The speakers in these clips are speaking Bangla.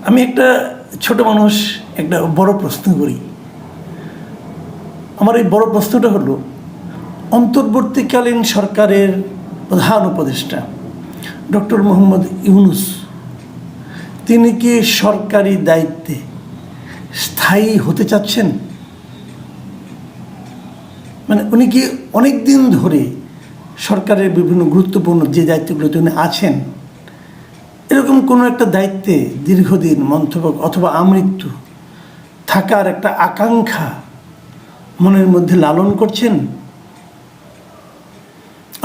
আমি একটা ছোট মানুষ একটা বড় প্রশ্ন করি। আমার এই বড় প্রশ্নটা হলো, অন্তর্বর্তীকালীন সরকারের প্রধান উপদেষ্টা ডক্টর মোহাম্মদ ইউনূস তিনি কি সরকারি দায়িত্বে স্থায়ী হতে চাচ্ছেন? মানে উনি কি অনেক দিন ধরে সরকারের বিভিন্ন গুরুত্বপূর্ণ যে দায়িত্বগুলোতে উনি আছেন, এরকম কোনো একটা দায়িত্বে দীর্ঘদিন মন্তব্য অথবা আমৃত্যু থাকার একটা আকাঙ্ক্ষা মনের মধ্যে লালন করছেন?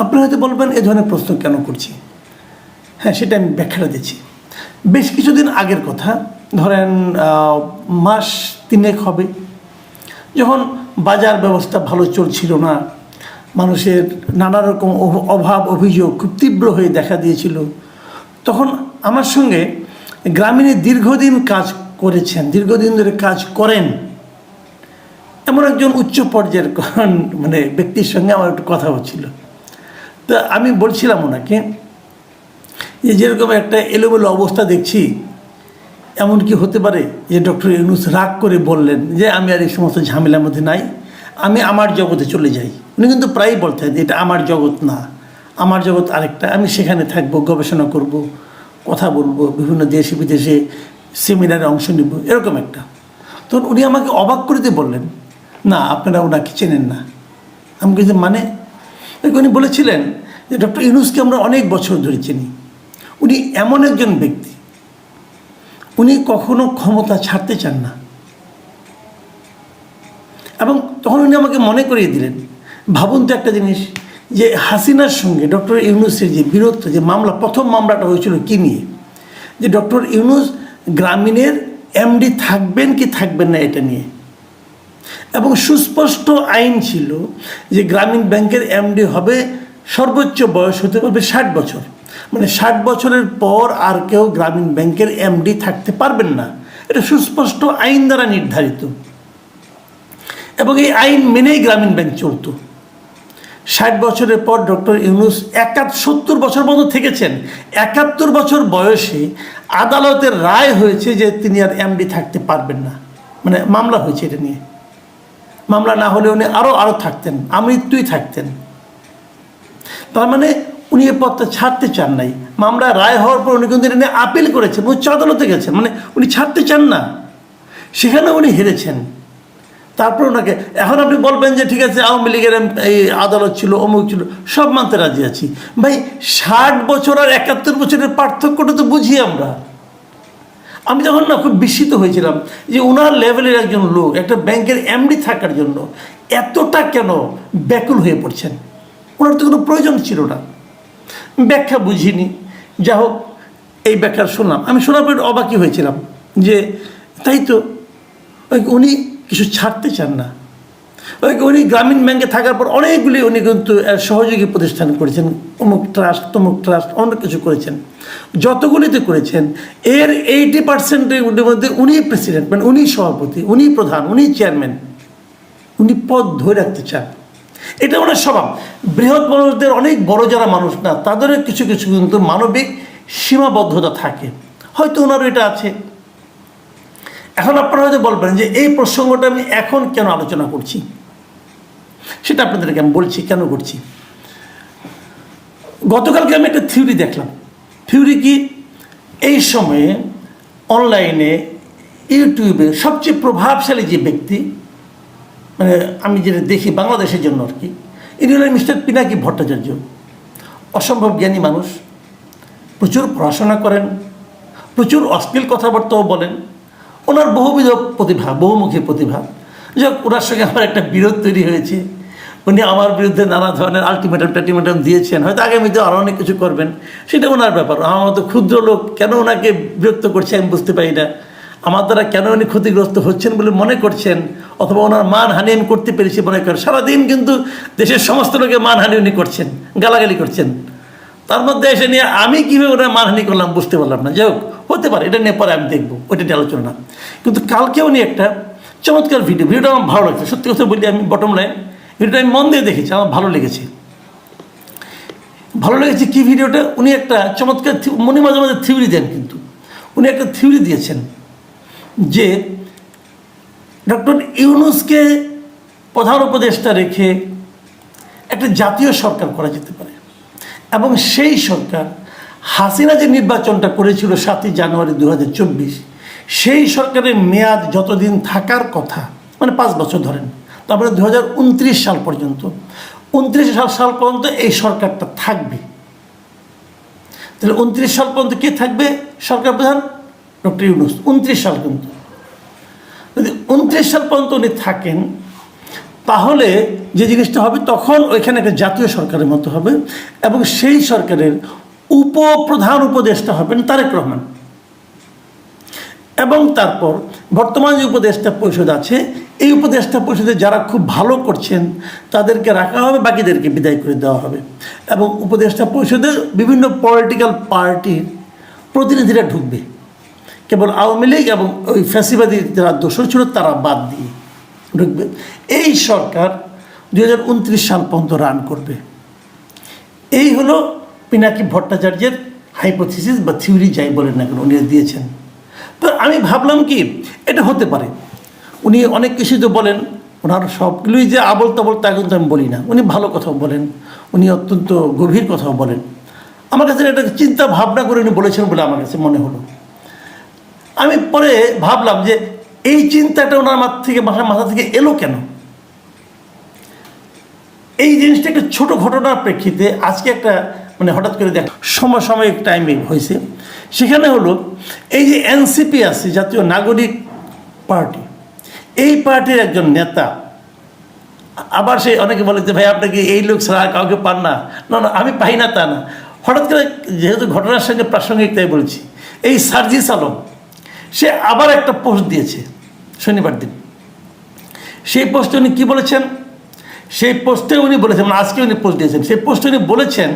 আপনারা হয়তো বলবেন এ ধরনের প্রশ্ন কেন করছি। হ্যাঁ, সেটা আমি ব্যাখ্যাটা দিচ্ছি। বেশ কিছুদিন আগের কথা, ধরেন মাস 3 হবে, যখন বাজার ব্যবস্থা ভালো চলছিল না, মানুষের নানা রকম অভাব অভিযোগ খুব তীব্র হয়ে দেখা দিয়েছিল, তখন আমার সঙ্গে গ্রামীণে দীর্ঘদিন কাজ করেছেন, দীর্ঘদিন ধরে কাজ করেন এমন একজন উচ্চ পর্যায়ের মানে ব্যক্তির সঙ্গে আমার একটু কথা হচ্ছিল। তো আমি বলছিলাম ওনাকে যে যেরকম একটা এলোমেলো অবস্থা দেখছি, এমন কি হতে পারে যে ডক্টর ইউনূস রাগ করে বললেন যে আমি আর এই সমস্ত ঝামেলার মধ্যে নাই, আমি আমার জগতে চলে যাই। উনি কিন্তু প্রায়ই বলতেন যে এটা আমার জগৎ না, আমার জগৎ আরেকটা, আমি সেখানে থাকবো, গবেষণা করব, কথা বলবো, বিভিন্ন দেশে বিদেশে সেমিনারে অংশ নিব, এরকম একটা। তখন উনি আমাকে অবাক করে দিয়ে বললেন, না আপনারা ওনাকে চেনেন না। আমি কিন্তু মানে উনি বলেছিলেন যে ডক্টর ইউনূসকে আমরা অনেক বছর ধরে চিনি, উনি এমন একজন ব্যক্তি, উনি কখনো ক্ষমতা ছাড়তে চান না। এবং তখন উনি আমাকে মনে করিয়ে দিলেন, ভাবুন তো একটা জিনিস, যে হাসিনার সঙ্গে ডক্টর ইউনূসের যে বীরত্ব, যে মামলা, প্রথম মামলাটা হয়েছিল কী নিয়ে, যে ডক্টর ইউনূস গ্রামীণের এমডি থাকবেন কি থাকবেন না এটা নিয়ে, এবং সুস্পষ্ট আইন ছিল যে গ্রামীণ ব্যাংকের এমডি হবে, সর্বোচ্চ বয়স হতে পারবে 60 বছর, মানে 60 বছরের পর আর কেউ গ্রামীণ ব্যাংকের এমডি থাকতে পারবেন না। এটা সুস্পষ্ট আইন দ্বারা নির্ধারিত, এবং এই আইন মেনেই গ্রামীণ ব্যাংক চলত। 60 বছরের পর ডক্টর ইউনূস 70 বছর পর্যন্ত থেকেছেন। 71 বছর বয়সে আদালতের রায় হয়েছে যে তিনি আর এমডি থাকতে পারবেন না, মানে মামলা হয়েছে এটা নিয়ে। মামলা না হলে উনি আরও থাকতেন, আমৃত্যুই থাকতেন। তার মানে উনি এ পদটা ছাড়তে চান নাই। মামলা রায় হওয়ার পর উনি কিন্তু এটা নিয়ে আপিল করেছেন, উচ্চ আদালতে গেছেন, মানে উনি ছাড়তে চান না, সেখানে উনি হেরেছেন। তারপর ওনাকে, এখন আপনি বলবেন যে ঠিক আছে আওয়ামী লীগের এই আদালত ছিল, অমুক ছিল, সব মানতে রাজি আছি। ভাই 60 বছর আর 71 বছরের পার্থক্যটা তো বুঝি আমরা। আমি তখন না খুব বিস্মিত হয়েছিলাম যে ওনার লেভেলের একজন লোক একটা ব্যাংকের এমডি থাকার জন্য এতটা কেন ব্যাকুল হয়ে পড়ছেন। ওনার তো কোনো প্রয়োজন ছিল না। ব্যাখ্যা বুঝিনি, যা হোক এই ব্যাখ্যা শুনলাম। আমি শোনার পর অবাকই হয়েছিলাম যে তাই তো, উনি কিছু ছাড়তে চান না। উনি গ্রামীণ ব্যাংকে থাকার পর অনেকগুলি উনি কিন্তু সহযোগী প্রতিষ্ঠান করেছেন, অমুক ট্রাস্ট তমুক ট্রাস্ট, অনেক কিছু করেছেন। যতগুলিতে করেছেন এর 80% মধ্যে উনি প্রেসিডেন্ট, মানে উনি সভাপতি, উনি প্রধান, উনি চেয়ারম্যান, উনি পদ ধরে রাখতে চান। এটা ওনার স্বভাব। বৃহৎ মানুষদের, অনেক বড় যারা মানুষ না, তাদের কিছু কিছু কিন্তু মানবিক সীমাবদ্ধতা থাকে, হয়তো ওনারও এটা আছে। এখন আপনারা হয়তো বলবেন যে এই প্রসঙ্গটা আমি এখন কেন আলোচনা করছি, সেটা আপনাদেরকে আমি বলছি কেন করছি। গতকালকে আমি একটা থিওরি দেখলাম। থিওরি কি, এই সময়ে অনলাইনে ইউটিউবে সবচেয়ে প্রভাবশালী যে ব্যক্তি, মানে আমি যেটা দেখি বাংলাদেশের জন্য আর কি, ইনি হলেন মিস্টার পিনাকি ভট্টাচার্য। অসম্ভব জ্ঞানী মানুষ, প্রচুর পড়াশোনা করেন, প্রচুর অশ্লীল কথাবার্তাও বলেন। ওনার বহুবিধ প্রতিভা, বহুমুখী প্রতিভা। যাক, ওনার সঙ্গে আমার একটা বিরোধ তৈরি হয়েছে। উনি আমার বিরুদ্ধে নানা ধরনের আলটিমেটাম দিয়েছেন, হয়তো আগামীতে আরও অনেক কিছু করবেন, সেটা ওনার ব্যাপার। আমার মতো ক্ষুদ্র লোক কেন ওনাকে বিরক্ত করছে আমি বুঝতে পারি না। আমার দ্বারা কেন উনি ক্ষতিগ্রস্ত হচ্ছেন বলে মনে করছেন, অথবা ওনার মানহানি আমি করতে পেরেছি মনে করেন। সারাদিন কিন্তু দেশের সমস্ত লোকের মানহানি উনি করছেন, গালাগালি করছেন। তার মধ্যে এসে নিয়ে আমি কীভাবে ওনার মানহানি করলাম বুঝতে পারলাম না। যাই হোক, হতে পারে, এটা নিয়ে পরে আমি দেখবো, ওইটা নিয়ে আলোচনা না। কিন্তু কালকে উনি একটা চমৎকার ভিডিওটা আমার ভালো লাগছে, সত্যি কথা বলি। আমি বটম লাইন ভিডিওটা আমি মন দিয়ে দেখেছি, আমার ভালো লেগেছে। কি ভিডিওটা, উনি একটা চমৎকার, উনি মাঝে মাঝে থিওরি দেন, কিন্তু উনি একটা থিওরি দিয়েছেন যে ডক্টর ইউনূসকে প্রধান উপদেষ্টা রেখে একটা জাতীয় সরকার করা যেতে পারে, এবং সেই সরকার হাসিনা যে নির্বাচনটা করেছিল ৭ই জানুয়ারি ২০২৪, সেই সরকারের মেয়াদ যতদিন থাকার কথা, মানে 5 বছর ধরেন, তারপরে 2029 সাল পর্যন্ত, 29 সাল পর্যন্ত এই সরকারটা থাকবে। তাহলে 29 সাল পর্যন্ত কে থাকবে সরকার প্রধান? ডক্টর ইউনূস। 29 সাল পর্যন্ত, যদি 29 সাল পর্যন্ত উনি থাকেন, তাহলে যে জিনিসটা হবে, তখন ওইখানে একটা জাতীয় সরকারের মতো হবে, এবং সেই সরকারের উপপ্রধান উপদেষ্টা হবেন তারেক রহমান। এবং তারপর বর্তমান যে উপদেষ্টা পরিষদ আছে, এই উপদেষ্টা পরিষদে যারা খুব ভালো করছেন তাদেরকে রাখা হবে, বাকিদেরকে বিদায় করে দেওয়া হবে। এবং উপদেষ্টা পরিষদে বিভিন্ন পলিটিক্যাল পার্টির প্রতিনিধিরা ঢুকবে, কেবল আওয়ামী লীগ এবং ওই ফ্যাসিবাদী যারা দোষর ছিল তারা বাদ দিয়ে ঢুকবে। এই সরকার 2029 সাল পর্যন্ত রান করবে। এই হলো পিনাকি ভট্টাচার্যের হাইপোথিসিস বা থিওরি, যাই বলেন না কেন, উনি দিয়েছেন। তো আমি ভাবলাম কি এটা হতে পারে। উনি অনেক কিছু তো বলেন, ওনার সবগুলোই যে আবল তাবল তা কিন্তু আমি বলি না, উনি ভালো কথাও বলেন, উনি অত্যন্ত গভীর কথাও বলেন। আমার কাছে এটা চিন্তা ভাবনা করে উনি বলেছেন বলে আমার কাছে মনে হলো। আমি পরে ভাবলাম যে এই চিন্তাটা ওনার মাথা থেকে এলো কেন। এই জিনিসটা একটা ছোট ঘটনার প্রেক্ষিতে আজকে একটা মানে হঠাৎ করে দেখ সমসাময়িক টাইমে হয়েছে। সেখানে হলো এই যে এনসিপি আছে, জাতীয় নাগরিক পার্টি, এই পার্টির একজন নেতা, আবার সে অনেকে বলে যে ভাই আপনাকে এই লোক ছাড়া আর কাউকে পান না। না না, আমি পাই না তা না, হঠাৎ করে যেহেতু ঘটনার সঙ্গে প্রাসঙ্গিক তাই বলছি। এই সার্জিস আলম, সে আবার একটা পোস্ট দিয়েছে শনিবার দিন। সেই পোস্টে উনি কী বলেছেন? সেই পোস্টে উনি বলেছেন, মানে আজকে উনি পোস্ট দিয়েছেন, সেই পোস্টে উনি বলেছেন,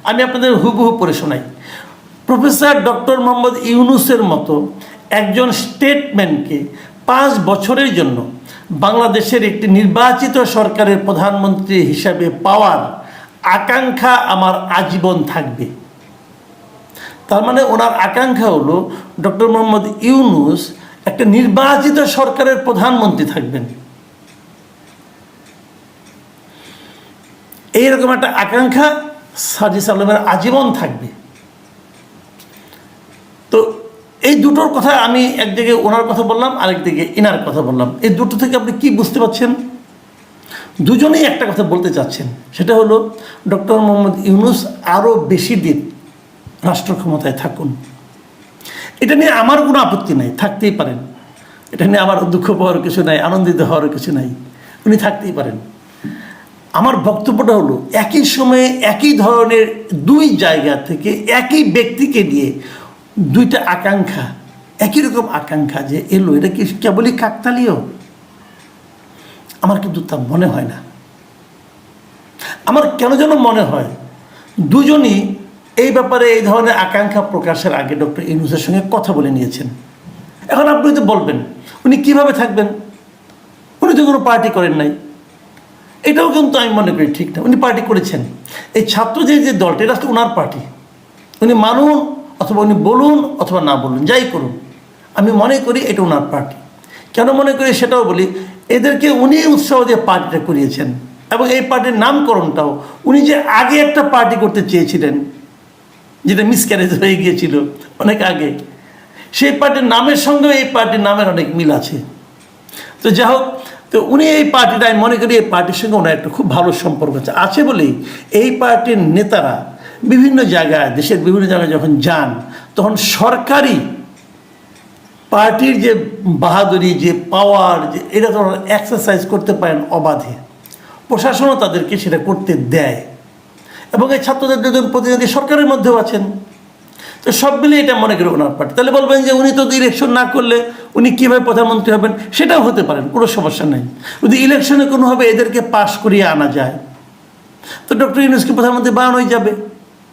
আমি আপনাদের হুবহু পড়ে শোনাই। প্রফেসর ডক্টর মোহাম্মদ ইউনূসের মতো একজন স্টেটম্যানকে 5 বছরের জন্য বাংলাদেশের একটি নির্বাচিত সরকারের প্রধানমন্ত্রী হিসাবে পাওয়ার আকাঙ্ক্ষা আমার আজীবন থাকবে। তার মানে ওনার আকাঙ্ক্ষা হলো ডক্টর মোহাম্মদ ইউনূস একটা নির্বাচিত সরকারের প্রধানমন্ত্রী থাকবেন। এইরকম একটা আকাঙ্ক্ষা সার্জিস আলমের আজীবন থাকবে। তো এই দুটোর কথা আমি একদিকে ওনার কথা বললাম, আরেকদিকে ইনার কথা বললাম। এই দুটো থেকে আপনি কি বুঝতে পারছেন? দুজনেই একটা কথা বলতে চাচ্ছেন, সেটা হলো ডক্টর মোহাম্মদ ইউনূস আরও বেশি দিন রাষ্ট্র ক্ষমতায় থাকুন। এটা নিয়ে আমার কোনো আপত্তি নাই, থাকতেই পারেন। এটা নিয়ে আমার দুঃখ পাওয়ার কিছু নাই, আনন্দিত হওয়ার কিছু নাই, উনি থাকতেই পারেন। আমার বক্তব্যটা হলো একই সময়ে একই ধরনের দুই জায়গা থেকে একই ব্যক্তিকে নিয়ে দুইটা আকাঙ্ক্ষা, একই রকম আকাঙ্ক্ষা যে এলো, এটা কি কেবলই কাকতালীয়? আমার কিন্তু তা মনে হয় না। আমার কেন যেন মনে হয় দুজনই এই ব্যাপারে এই ধরনের আকাঙ্ক্ষা প্রকাশের আগে ডক্টর ইউনূসের সঙ্গে কথা বলে নিয়েছেন। এখন আপনি তো বলবেন উনি কিভাবে থাকবেন, উনি তো কোনো পার্টি করেন নাই। এটাও কিন্তু আমি মনে করি ঠিক না। উনি পার্টি করেছেন। এই ছাত্র যে দলটা, এটা আসলে ওনার পার্টি। উনি মানুন অথবা উনি বলুন অথবা না বলুন, যাই করুন, আমি মনে করি এটা ওনার পার্টি। কেন মনে করি সেটাও বলি। এদেরকে উনি উৎসাহ দিয়ে পার্টিটা করিয়েছেন, এবং এই পার্টির নামকরণটাও উনি যে আগে একটা পার্টি করতে চেয়েছিলেন, যেটা মিসক্যারেজ হয়ে গিয়েছিল অনেক আগে, সেই পার্টির নামের সঙ্গেও এই পার্টির নামের অনেক মিল আছে। তো যাই হোক, তো উনি এই পার্টিটা, আমি মনে করি এই পার্টির সঙ্গে ওনার একটা খুব ভালো সম্পর্ক আছে বলেই এই পার্টির নেতারা বিভিন্ন জায়গায়, দেশের বিভিন্ন জায়গায় যখন যান, তখন সরকারি পার্টির যে বাহাদুরি, যে পাওয়ার, যে এটা তো এক্সারসাইজ করতে পারেন অবাধে। প্রশাসনও তাদেরকে সেটা করতে দেয়, এবং এই ছাত্রদের দুজন প্রতিনিধি সরকারের মধ্যেও আছেন। তো সব মিলে এটা মনে করি ওনার পার্টি। তাহলে বলবেন যে উনি তো ইলেকশন না করলে উনি কীভাবে প্রধানমন্ত্রী হবেন, সেটাও হতে পারেন, কোনো সমস্যা নেই। যদি ইলেকশনে কোনোভাবে এদেরকে পাশ করিয়ে আনা যায়, তো ডক্টর ইউনূসকে প্রধানমন্ত্রী বানানোই যাবে।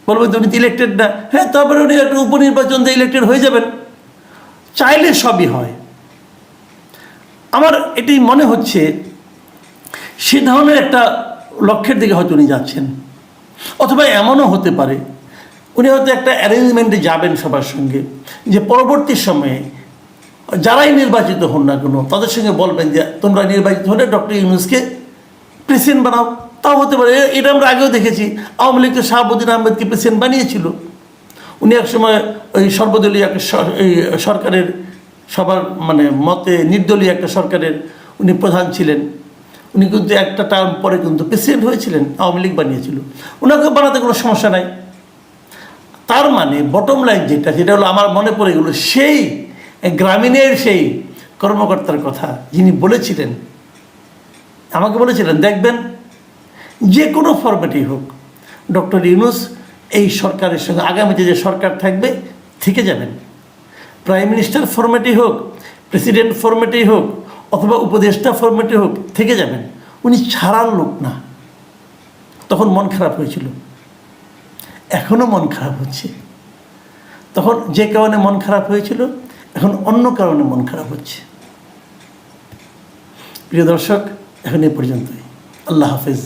বলবেন উনি তো ইলেক্টেড না, হ্যাঁ, তারপরে উনি একটা উপনির্বাচন দিয়ে ইলেক্টেড হয়ে যাবেন। চাইলে সবই হয়। আমার এটাই মনে হচ্ছে সে ধরনের একটা লক্ষ্যের দিকে হয়তো উনি যাচ্ছেন। অথবা এমনও হতে পারে উনি হয়তো একটা অ্যারেঞ্জমেন্টে যাবেন সবার সঙ্গে, যে পরবর্তী সময়ে যারাই নির্বাচিত হন না কেন তাদের সঙ্গে বলবেন যে তোমরা নির্বাচিত হলে ডক্টর ইউনূসকে প্রেসিডেন্ট বানাও। তাও হতে পারে, এটা আমরা আগেও দেখেছি। আওয়ামী লীগ তো শাহাবুদ্দিন আহমেদকে প্রেসিডেন্ট বানিয়েছিল। উনি একসময় ওই সর্বদলীয় একটা এই সরকারের সবার মানে মতে নির্দলীয় একটা সরকারের উনি প্রধান ছিলেন। উনি কিন্তু একটা টার্ম পরে কিন্তু প্রেসিডেন্ট হয়েছিলেন, আওয়ামী লীগ বানিয়েছিল। ওনাকে বানাতে কোনো সমস্যা নাই। তার মানে বটম লাইন যেটা হলো, আমার মনে পড়ে গেলো সেই গ্রামীণের সেই কর্মকর্তার কথা, যিনি বলেছিলেন, আমাকে বলেছিলেন, দেখবেন যে কোনো ফরম্যাটেই হোক ডক্টর ইউনূস এই সরকারের সঙ্গে আগামীতে যে সরকার থাকবে থেকে যাবেন। প্রাইম মিনিস্টার ফরম্যাটেই হোক, প্রেসিডেন্ট ফরম্যাটেই হোক, অথবা উপদেষ্টা ফরম্যাটে হোক থেকে যাবেন। উনি ছাড়ার লোক না। তখন মন খারাপ হয়েছিল, এখনও মন খারাপ হচ্ছে। তখন যে কারণে মন খারাপ হয়েছিল, এখন অন্য কারণে মন খারাপ হচ্ছে। প্রিয় দর্শক, এখন এই পর্যন্তই। আল্লাহ হাফেজ।